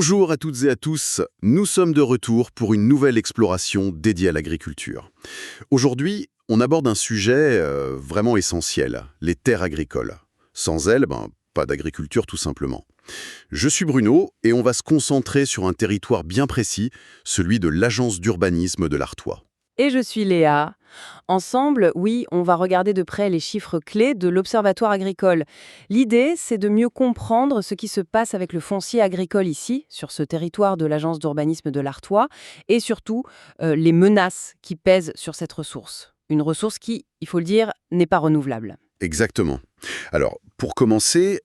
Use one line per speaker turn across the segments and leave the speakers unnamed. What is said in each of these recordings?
Bonjour à toutes et à tous, nous sommes de retour pour une nouvelle exploration dédiée à l'agriculture. Aujourd'hui, on aborde un sujet vraiment essentiel, les terres agricoles. Sans elles, pas d'agriculture tout simplement. Je suis Bruno et on va se concentrer sur un territoire bien précis, celui de l'agence d'urbanisme de l'Artois.
Et je suis Léa. Ensemble, oui, on va regarder de près les chiffres clés de l'Observatoire agricole. L'idée, c'est de mieux comprendre ce qui se passe avec le foncier agricole ici, sur ce territoire de l'agence d'urbanisme de l'Artois, et surtout les menaces qui pèsent sur cette ressource. Une ressource qui, il faut le dire, n'est pas renouvelable.
Exactement. Alors, pour commencer,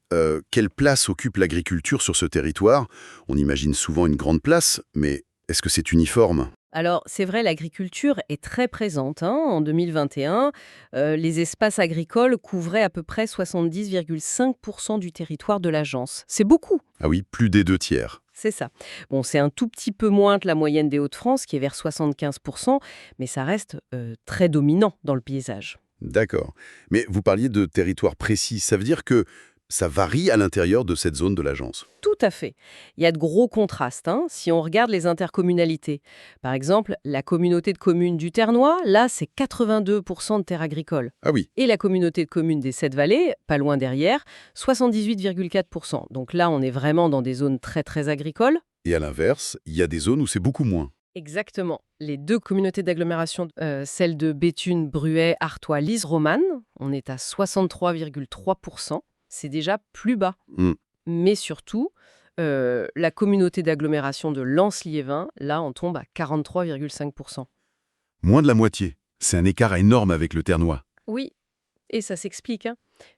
quelle place occupe l'agriculture sur ce territoire? On imagine souvent une grande place, mais est-ce que c'est uniforme?
Alors, c'est vrai, l'agriculture est très présente. En 2021, les espaces agricoles couvraient à peu près 70,5% du territoire de l'agence. C'est beaucoup,
Ah oui, plus des 2 tiers.
c'est ça. Bon, c'est un tout petit peu moins que la moyenne des Hauts-de-France, qui est vers 75%, mais ça reste très dominant dans le paysage.
D'accord. Mais vous parliez de territoire précis, ça veut dire que ça varie à l'intérieur de cette zone de l'agence.
Tout à fait. Il y a de gros contrastes si on regarde les intercommunalités. Par exemple, la communauté de communes du Ternois, là, c'est 82% de terres agricoles.
Ah oui.
Et la communauté de communes des Sept-Vallées, pas loin derrière, 78,4%. Donc là, on est vraiment dans des zones très très agricoles.
Et à l'inverse, il y a des zones où c'est beaucoup moins.
Exactement. Les deux communautés d'agglomération, celles de Béthune, Bruay, Artois, Lise, Romane, on est à 63,3%. C'est déjà plus bas.
Hmm.
Mais surtout, la communauté d'agglomération de Lens-Liévin, là, on tombe à 43,5%.
Moins de la moitié. C'est un écart énorme avec le Ternois.
Oui, et ça s'explique.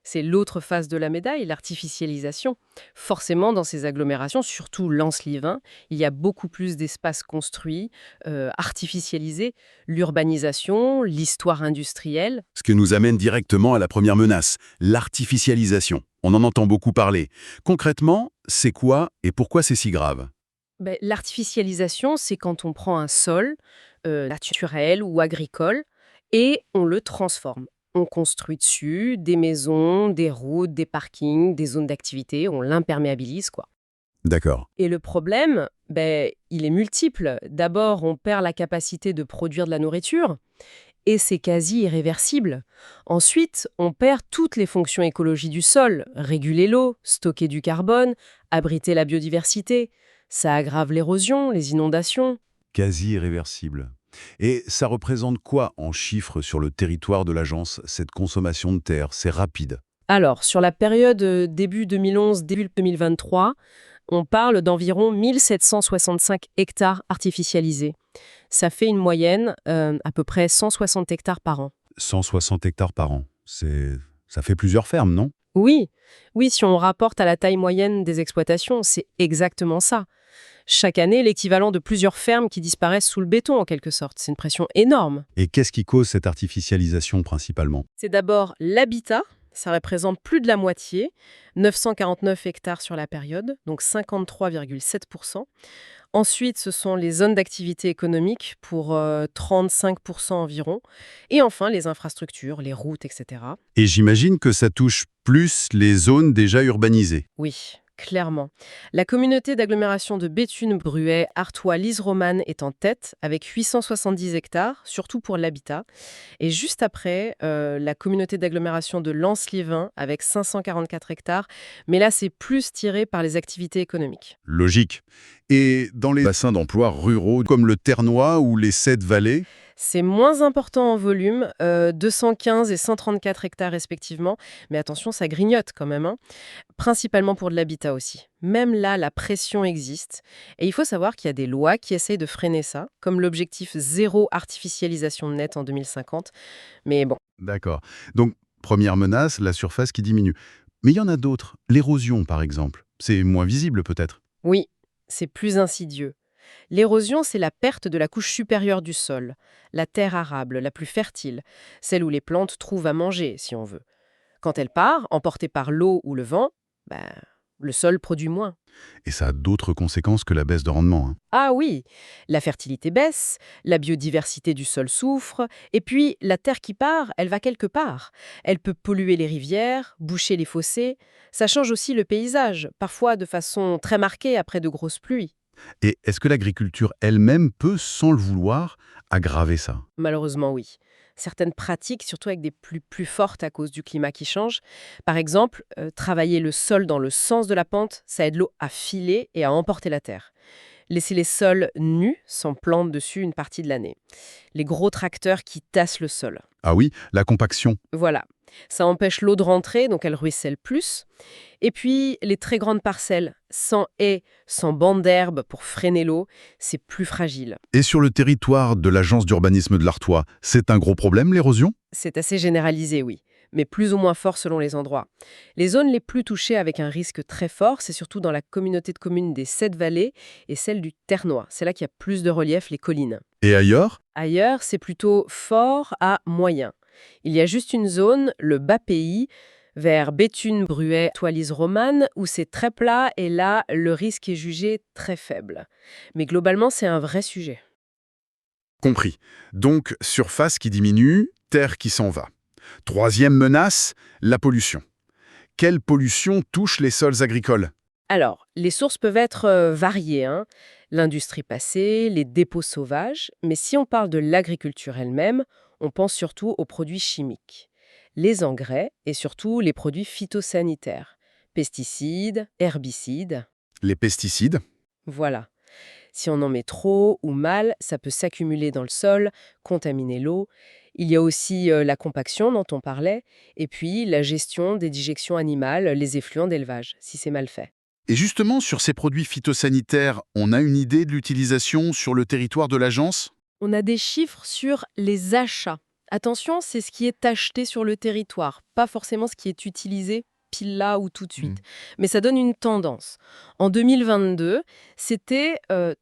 C'est l'autre face de la médaille, l'artificialisation. Forcément, dans ces agglomérations, surtout Lens-Liévin, il y a beaucoup plus d'espaces construits, artificialisés, l'urbanisation, l'histoire industrielle.
Ce qui nous amène directement à la première menace, l'artificialisation. On en entend beaucoup parler. Concrètement, c'est quoi et pourquoi c'est si grave?
L'artificialisation, c'est quand on prend un sol naturel ou agricole et on le transforme. On construit dessus des maisons, des routes, des parkings, des zones d'activité, on l'imperméabilise, quoi.
D'accord.
Et le problème, il est multiple. D'abord, on perd la capacité de produire de la nourriture, et c'est quasi irréversible. Ensuite, on perd toutes les fonctions écologiques du sol, réguler l'eau, stocker du carbone, abriter la biodiversité. Ça aggrave l'érosion, les inondations.
Quasi irréversible. Et ça représente quoi en chiffres sur le territoire de l'agence, cette consommation de terre? C'est rapide.
Alors, sur la période début 2011, début 2023, on parle d'environ 1765 hectares artificialisés. Ça fait une moyenne à peu près 160 hectares par an.
160 hectares par an. Ça fait plusieurs fermes, non?
Oui, oui, si on rapporte à la taille moyenne des exploitations, c'est exactement ça. Chaque année, l'équivalent de plusieurs fermes qui disparaissent sous le béton, en quelque sorte. C'est une pression énorme.
Et qu'est-ce qui cause cette artificialisation principalement?
C'est d'abord l'habitat, ça représente plus de la moitié, 949 hectares sur la période, donc 53,7%. Ensuite, ce sont les zones d'activité économique pour 35% environ. Et enfin, les infrastructures, les routes, etc.
Et j'imagine que ça touche plus les zones déjà urbanisées.
Oui, clairement. La communauté d'agglomération de Béthune, Bruay, Artois, Lise Romane est en tête avec 870 hectares, surtout pour l'habitat. Et juste après, la communauté d'agglomération de Lens-Liévin avec 544 hectares. Mais là, c'est plus tiré par les activités économiques.
Logique. Et dans les bassins d'emploi ruraux comme le Ternois ou les Sept-Vallées?
C'est moins important en volume, 215 et 134 hectares respectivement. Mais attention, ça grignote quand même. Principalement pour de l'habitat aussi. Même là, la pression existe. Et il faut savoir qu'il y a des lois qui essayent de freiner ça, comme l'objectif zéro artificialisation nette en 2050. Mais bon,
D'accord. Donc, première menace, la surface qui diminue. Mais il y en a d'autres. L'érosion, par exemple. C'est moins visible peut-être.
oui, c'est plus insidieux. L'érosion, c'est la perte de la couche supérieure du sol, la terre arable, la plus fertile, celle où les plantes trouvent à manger, si on veut. Quand elle part, emportée par l'eau ou le vent, bah, le sol produit moins.
Et ça a d'autres conséquences que la baisse de rendement, hein.
Ah oui, la fertilité baisse, la biodiversité du sol souffre, et puis la terre qui part, elle va quelque part. Elle peut polluer les rivières, boucher les fossés. Ça change aussi le paysage, parfois de façon très marquée après de grosses pluies.
Et est-ce que l'agriculture elle-même peut, sans le vouloir, aggraver ça?
Malheureusement, oui. Certaines pratiques, surtout avec des pluies plus fortes à cause du climat qui change. Par exemple, travailler le sol dans le sens de la pente, ça aide l'eau à filer et à emporter la terre. Laisser les sols nus, sans plantes dessus une partie de l'année. Les gros tracteurs qui tassent le sol.
Ah oui, la compaction.
Voilà. Ça empêche l'eau de rentrer, donc elle ruisselle plus. Et puis, les très grandes parcelles, sans haies, sans bandes d'herbe pour freiner l'eau, c'est plus fragile.
Et sur le territoire de l'agence d'urbanisme de l'Artois, c'est un gros problème, l'érosion?
C'est assez généralisé, oui, mais plus ou moins fort selon les endroits. Les zones les plus touchées avec un risque très fort, c'est surtout dans la communauté de communes des 7 vallées et celle du Ternois. C'est là qu'il y a plus de relief, les collines.
Et ailleurs?
Ailleurs, c'est plutôt fort à moyen. Il y a juste une zone, le bas pays, vers Béthune, Bruay, Toilise Romane, où c'est très plat et là, le risque est jugé très faible. Mais globalement, c'est un vrai sujet.
Compris. Donc, surface qui diminue, terre qui s'en va. Troisième menace, la pollution. Quelle pollution touche les sols agricoles?
Alors, les sources peuvent être variées, hein. L'industrie passée, les dépôts sauvages, mais si on parle de l'agriculture elle-même, on pense surtout aux produits chimiques. Les engrais et surtout les produits phytosanitaires. Pesticides, herbicides,
Les pesticides?
voilà. Si on en met trop ou mal, ça peut s'accumuler dans le sol, contaminer l'eau. Il y a aussi la compaction dont on parlait, et puis la gestion des déjections animales, les effluents d'élevage, si c'est mal fait.
Et justement, sur ces produits phytosanitaires, on a une idée de l'utilisation sur le territoire de l'agence?
On a des chiffres sur les achats. Attention, c'est ce qui est acheté sur le territoire, pas forcément ce qui est utilisé pile là ou tout de suite. Mais ça donne une tendance. En 2022, c'était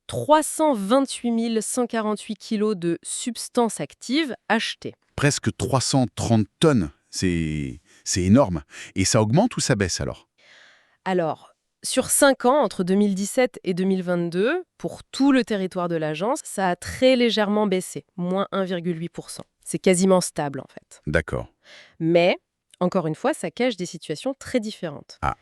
328 148 kilos de substances actives achetées.
Presque 330 tonnes. C'est énorme. Et ça augmente ou ça baisse alors?
Alors, sur 5 ans, entre 2017 et 2022, pour tout le territoire de l'agence, ça a très légèrement baissé, moins 1,8%. C'est quasiment stable en fait.
D'accord.
Mais, encore une fois, ça cache des situations très différentes.
Ah.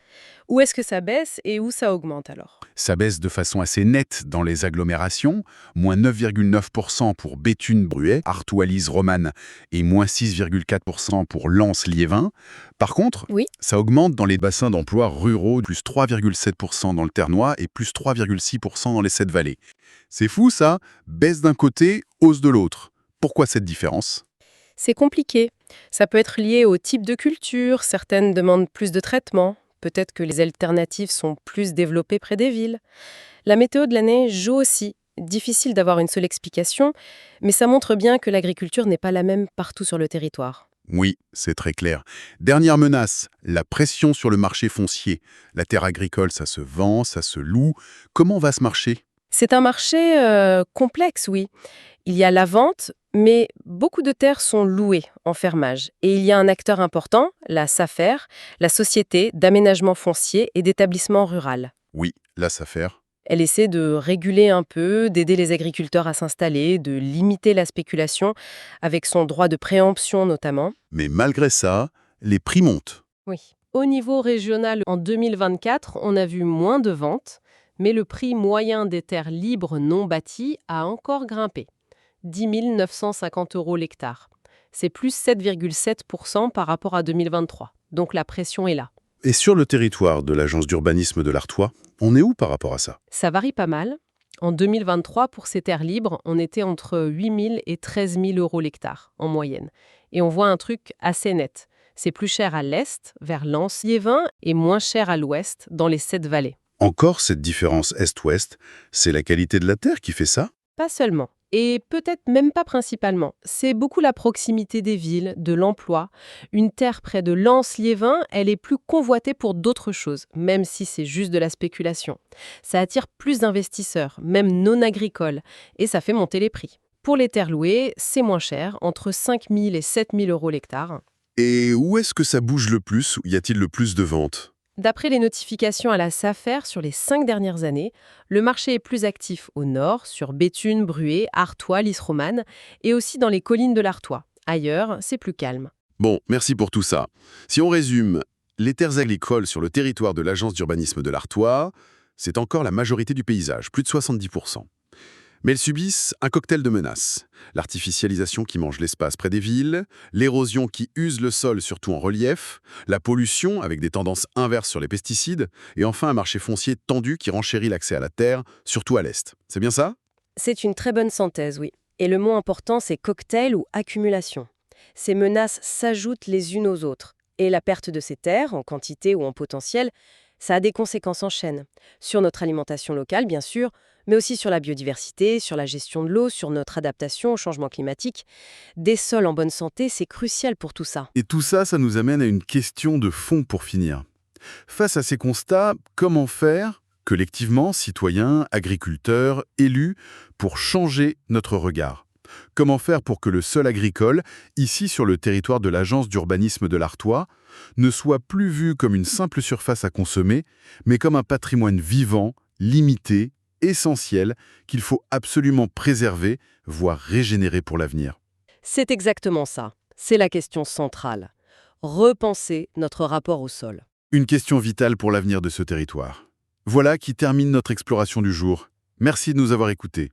Où est-ce que ça baisse et où ça augmente alors?
Ça baisse de façon assez nette dans les agglomérations, moins 9,9% pour Béthune-Bruay, Artois-Lise-Romane et moins 6,4% pour Lens-Liévin. Par contre,
Oui.
ça augmente dans les bassins d'emploi ruraux, plus 3,7% dans le Ternois et plus 3,6% dans les 7 vallées. C'est fou ça, baisse d'un côté, hausse de l'autre. Pourquoi cette différence?
C'est compliqué. Ça peut être lié au type de culture, certaines demandent plus de traitement, peut-être que les alternatives sont plus développées près des villes. La météo de l'année joue aussi. Difficile d'avoir une seule explication, mais ça montre bien que l'agriculture n'est pas la même partout sur le territoire.
Oui, c'est très clair. Dernière menace, la pression sur le marché foncier. La terre agricole, ça se vend, ça se loue. Comment va ce marché?
C'est un marché complexe, oui. Il y a la vente, mais beaucoup de terres sont louées en fermage. Et il y a un acteur important, la SAFER, la Société d'aménagement foncier et d'établissement rural.
Oui, là, ça fait.
Elle essaie de réguler un peu, d'aider les agriculteurs à s'installer, de limiter la spéculation, avec son droit de préemption notamment.
Mais malgré ça, les prix montent.
Oui. Au niveau régional, en 2024, on a vu moins de ventes, mais le prix moyen des terres libres non bâties a encore grimpé. 10 950 € l'hectare. C'est plus 7,7% par rapport à 2023. Donc la pression est là.
Et sur le territoire de l'agence d'urbanisme de l'Artois, on est où par rapport à ça?
Ça varie pas mal. En 2023, pour ces terres libres, on était entre 8 000 et 13 000 € l'hectare, en moyenne. Et on voit un truc assez net. C'est plus cher à l'est, vers Lens-Liévin, et moins cher à l'ouest, dans les 7 vallées.
Encore cette différence est-ouest, c'est la qualité de la terre qui fait ça?
Pas seulement. Et peut-être même pas principalement. C'est beaucoup la proximité des villes, de l'emploi. Une terre près de Lens-Liévin, elle est plus convoitée pour d'autres choses, même si c'est juste de la spéculation. Ça attire plus d'investisseurs, même non agricoles, et ça fait monter les prix. Pour les terres louées, c'est moins cher, entre 5 000 et 7 000 € l'hectare.
Et où est-ce que ça bouge le plus? Où y a-t-il le plus de ventes?
D'après les notifications à la SAFER sur les 5 dernières années, le marché est plus actif au nord, sur Béthune, Bruay, Artois, Lys Romane, et aussi dans les collines de l'Artois. Ailleurs, c'est plus calme.
Bon, merci pour tout ça. Si on résume, les terres agricoles sur le territoire de l'Agence d'urbanisme de l'Artois, c'est encore la majorité du paysage, plus de 70%. Mais elles subissent un cocktail de menaces. L'artificialisation qui mange l'espace près des villes, l'érosion qui use le sol surtout en relief, la pollution avec des tendances inverses sur les pesticides, et enfin un marché foncier tendu qui renchérit l'accès à la terre, surtout à l'est. C'est bien ça?
C'est une très bonne synthèse, oui. Et le mot important, c'est cocktail ou accumulation. Ces menaces s'ajoutent les unes aux autres. Et la perte de ces terres, en quantité ou en potentiel, ça a des conséquences en chaîne. Sur notre alimentation locale, bien sûr, mais aussi sur la biodiversité, sur la gestion de l'eau, sur notre adaptation au changement climatique. Des sols en bonne santé, c'est crucial pour tout ça.
Et tout ça, ça nous amène à une question de fond pour finir. Face à ces constats, comment faire, collectivement, citoyens, agriculteurs, élus, pour changer notre regard? Comment faire pour que le sol agricole, ici sur le territoire de l'Agence d'urbanisme de l'Artois, ne soit plus vu comme une simple surface à consommer, mais comme un patrimoine vivant, limité, essentiel, qu'il faut absolument préserver, voire régénérer pour l'avenir?
C'est exactement ça. C'est la question centrale. Repenser notre rapport au sol.
Une question vitale pour l'avenir de ce territoire. Voilà qui termine notre exploration du jour. Merci de nous avoir écoutés.